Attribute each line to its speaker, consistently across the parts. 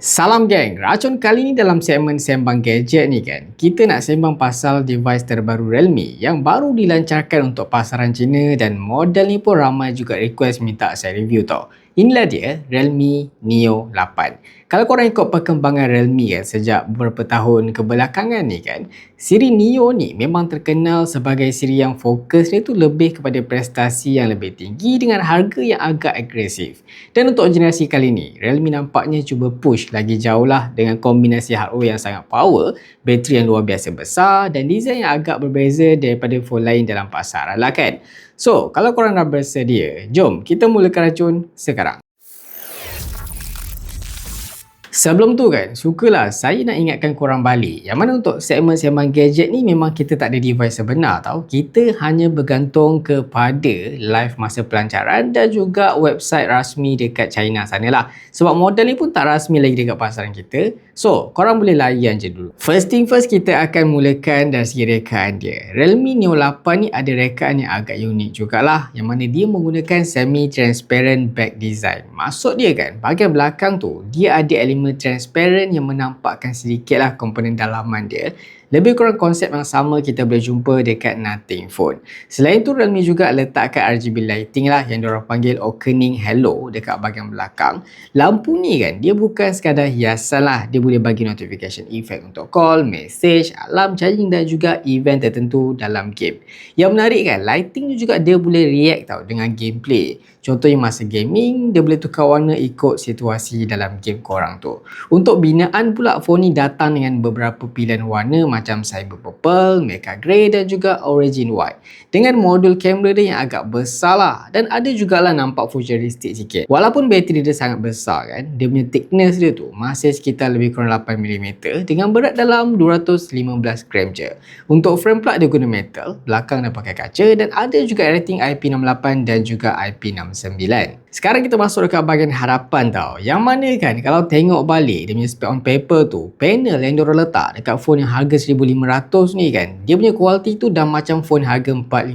Speaker 1: Salam geng, racun kali ni dalam segmen Sembang Gadget ni kan, kita nak sembang pasal device terbaru Realme yang baru dilancarkan untuk pasaran China dan model ni pun ramai juga request minta saya review tau. Inilah dia Realme Neo 8. Kalau korang ikut perkembangan Realme kan sejak beberapa tahun kebelakangan ni kan, siri Neo ni memang terkenal sebagai siri yang fokus dia tu lebih kepada prestasi yang lebih tinggi dengan harga yang agak agresif. Dan untuk generasi kali ni, Realme nampaknya cuba push lagi jauh lah dengan kombinasi hardware yang sangat power, bateri yang luar biasa besar dan design yang agak berbeza daripada phone lain dalam pasaran lah kan. So, kalau korang dah bersedia, jom kita mulakan racun sekarang. Sebelum tu kan, sukalah saya nak ingatkan korang balik yang mana untuk segmen Sembang Gadget ni memang kita tak ada device sebenar tau. Kita hanya bergantung kepada live masa pelancaran dan juga website rasmi dekat China sana lah. Sebab model ni pun tak rasmi lagi dekat pasaran kita. So, korang boleh layan je dulu. First thing first, kita akan mulakan dari segi rekaan dia. Realme Neo 8 ni ada rekaan yang agak unik jugalah, yang mana dia menggunakan semi-transparent back design. Maksud dia kan, bahagian belakang tu, dia ada elemen transparent yang menampakkan sedikitlah komponen dalaman dia. Lebih kurang konsep yang sama kita boleh jumpa dekat Nothing Phone. Selain tu, Realme juga letakkan RGB lighting lah yang diorang panggil opening halo dekat bahagian belakang. Lampu ni kan, dia bukan sekadar hiasan lah. Dia boleh bagi notification effect untuk call, message, alarm, charging dan juga event tertentu dalam game. Yang menarik kan, lighting ni juga dia boleh react tau dengan gameplay. Contohnya masa gaming, dia boleh tukar warna ikut situasi dalam game korang tu. Untuk binaan pula, phone ni datang dengan beberapa pilihan warna macam Cyber Purple, Mecha Grey dan juga Origin White. Dengan modul kamera dia yang agak besar lah dan ada jugalah nampak futuristik sikit. Walaupun bateri dia sangat besar kan, dia punya thickness dia tu masih sekitar lebih kurang 8mm dengan berat dalam 215 gram je. Untuk frame pula dia guna metal, belakang dia pakai kaca dan ada juga rating IP68 dan juga IP69. Sekarang kita masuk dekat bahagian harapan tau. Yang mana kan kalau tengok balik dia punya spec on paper tu, panel yang diorang letak dekat phone yang harga 1,500 ni kan, dia punya kualiti tu dah macam phone harga 45,000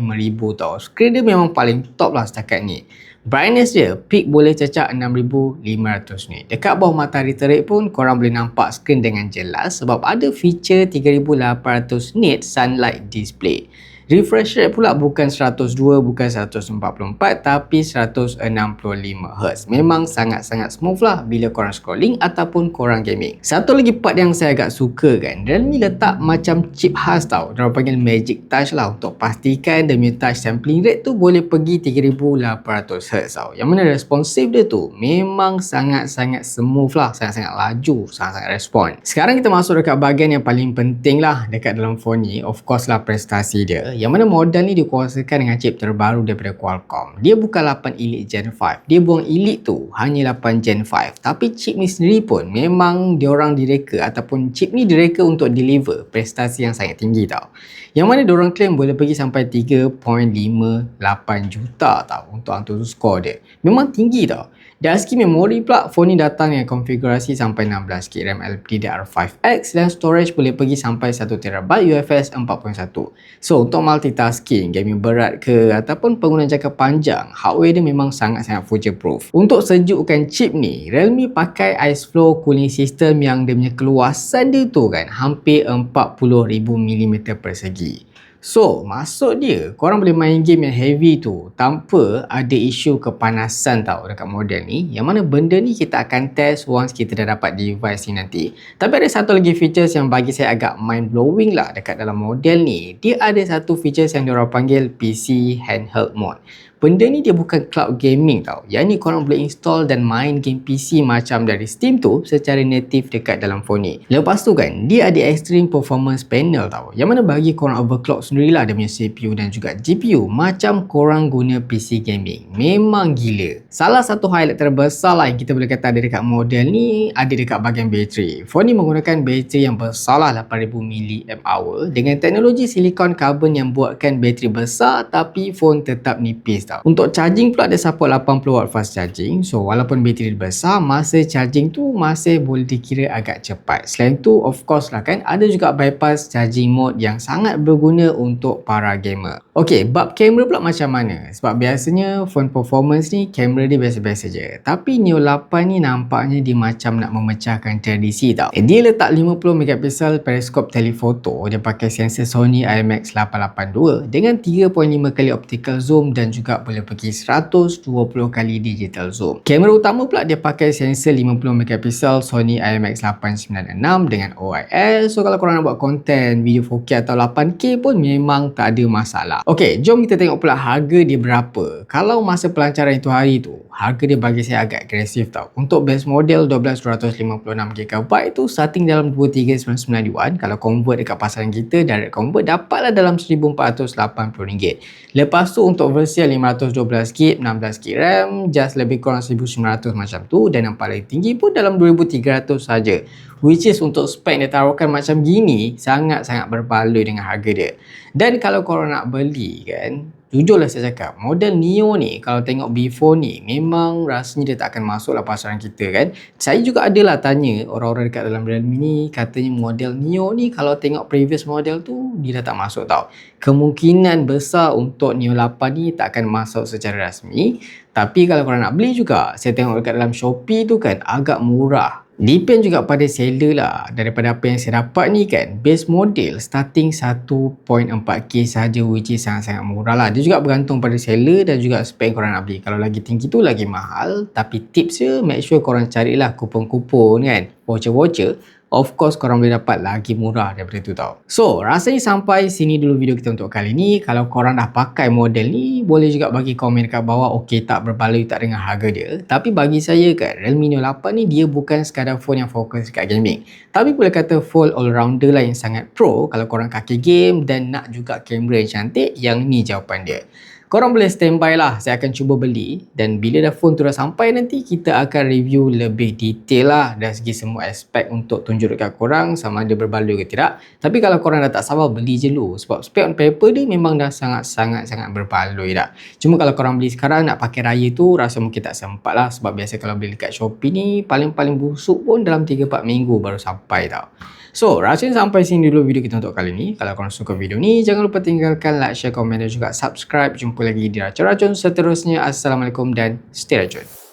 Speaker 1: tau. Screen dia memang paling top lah setakat ni. Brightness dia peak boleh cecak 6,500 nit. Dekat bawah matahari terik pun korang boleh nampak skrin dengan jelas sebab ada feature 3,800 nit sunlight display. Refresh rate pula bukan 102, bukan 144 tapi 165Hz. Memang sangat-sangat smooth lah bila korang scrolling ataupun korang gaming. Satu lagi part yang saya agak suka kan, Realme letak macam chip khas tau. Diorang panggil Magic Touch lah untuk pastikan demi touch sampling rate tu boleh pergi 3,800Hz tau. Yang mana responsif dia tu memang sangat-sangat smooth lah, sangat-sangat laju, sangat-sangat respon. Sekarang kita masuk dekat bahagian yang paling penting lah dekat dalam phone ni. Of course lah prestasi dia, yang mana model ni dikuasakan dengan chip terbaru daripada Qualcomm. Dia bukan 8 Elite Gen 5. Dia buang Elite tu hanya 8 Gen 5. Tapi chip ni sendiri pun memang diorang direka ataupun chip ni direka untuk deliver prestasi yang sangat tinggi tau. Yang mana diorang claim boleh pergi sampai 3.58 juta tau untuk AnTuTu score dia. Memang tinggi tau. Dari segi memori pula, phone ni datang dengan konfigurasi sampai 16GB RAM LPDDR5X dan storage boleh pergi sampai 1TB UFS 4.1. So, untuk multitasking, gaming berat ke ataupun penggunaan jangka panjang, hardware dia memang sangat-sangat future proof. Untuk sejukkan chip ni, Realme pakai Ice Flow cooling system yang dia punya keluasan dia tu kan hampir 40,000mm persegi. So, maksud dia, korang boleh main game yang heavy tu tanpa ada isu kepanasan tau dekat model ni. Yang mana benda ni kita akan test once kita dah dapat device ni nanti. Tapi ada satu lagi features yang bagi saya agak mind blowing lah dekat dalam model ni. Dia ada satu features yang diorang panggil PC Handheld Mode. Benda ni dia bukan cloud gaming tau. Yang ni korang boleh install dan main game PC macam dari Steam tu secara native dekat dalam phone ni. Lepas tu kan, dia ada Extreme Performance Panel tau. Yang mana bagi korang overclock sendirilah dia punya CPU dan juga GPU macam korang guna PC gaming. Memang gila. Salah satu highlight terbesar lah yang kita boleh kata ada dekat model ni ada dekat bahagian bateri. Phone ni menggunakan bateri yang besar lah 8,000 mAh dengan teknologi silicon carbon yang buatkan bateri besar tapi phone tetap nipis tau. tau. Untuk charging pula dia support 80W fast charging. So walaupun bateri besar, masa charging tu masih boleh dikira agak cepat. Selain tu of course lah kan, ada juga bypass charging mode yang sangat berguna untuk para gamer. Okey, bab kamera pula macam mana? Sebab biasanya phone performance ni kamera dia biasa-biasa je. Tapi Neo 8 ni nampaknya dia macam nak memecahkan tradisi tau. Dia letak 50MP periscope telephoto. Dia pakai sensor Sony IMX882 dengan 3.5 kali optical zoom dan juga boleh pergi 120 kali digital zoom. Kamera utama pula dia pakai sensor 50MP Sony IMX896 dengan OIS. So kalau korang nak buat konten video 4K atau 8K pun memang tak ada masalah. Okey, jom kita tengok pula harga dia berapa. Kalau masa pelancaran itu hari tu, harga dia bagi saya agak agresif tau. Untuk base model 12256GB tu starting dalam 2399 yuan. Kalau convert dekat pasaran kita, direct convert dapatlah dalam RM1480. Lepas tu untuk versi 512GB, 16GB RAM, just lebih kurang 1900 macam tu, dan yang paling tinggi pun dalam 2300 saja. Which is untuk spek dia taruhkan macam gini, sangat-sangat berbaloi dengan harga dia. Dan kalau korang nak beli kan, jujurlah saya cakap, model Neo ni kalau tengok before ni memang rasanya dia tak akan masuk lah pasaran kita kan. Saya juga adalah tanya orang-orang dekat dalam Realme ni, katanya model Neo ni kalau tengok previous model tu dia dah tak masuk tau. Kemungkinan besar untuk Neo 8 ni tak akan masuk secara rasmi. Tapi kalau korang nak beli juga, saya tengok dekat dalam Shopee tu kan agak murah. Depend juga pada seller lah. Daripada apa yang saya dapat ni kan, base model starting 1.4K saja, which is sangat-sangat murah lah. Dia juga bergantung pada seller dan juga spek korang nak beli. Kalau lagi tinggi tu lagi mahal. Tapi tips je, make sure korang carilah kupon-kupon kan, voucher-voucher. Of course korang boleh dapat lagi murah daripada tu tau. So rasanya sampai sini dulu video kita untuk kali ni. Kalau korang dah pakai model ni, boleh juga bagi komen dekat bawah okey tak, berbaloi tak dengan harga dia. Tapi bagi saya kan, Realme Neo 8 ni dia bukan sekadar phone yang fokus dekat gaming, tapi boleh kata full all-rounder lah yang sangat pro kalau korang kaki game dan nak juga kamera yang cantik. Yang ni jawapan dia. Korang boleh standby lah, saya akan cuba beli, dan bila dah phone tu dah sampai nanti kita akan review lebih detail lah dari segi semua aspek untuk tunjuk dekat korang sama ada berbaloi ke tidak. Tapi kalau korang dah tak sabar, beli je dulu sebab spek on paper dia memang dah sangat-sangat berbaloi dah. Cuma kalau korang beli sekarang nak pakai raya tu rasa mungkin tak sempat lah, sebab biasa kalau beli dekat Shopee ni paling-paling busuk pun dalam 3-4 minggu baru sampai tau. So, rasanya sampai sini dulu video kita untuk kali ni. Kalau korang suka video ni, jangan lupa tinggalkan like, share, komen dan juga subscribe. Jumpa lagi di racun-racun seterusnya. Assalamualaikum dan stay racun.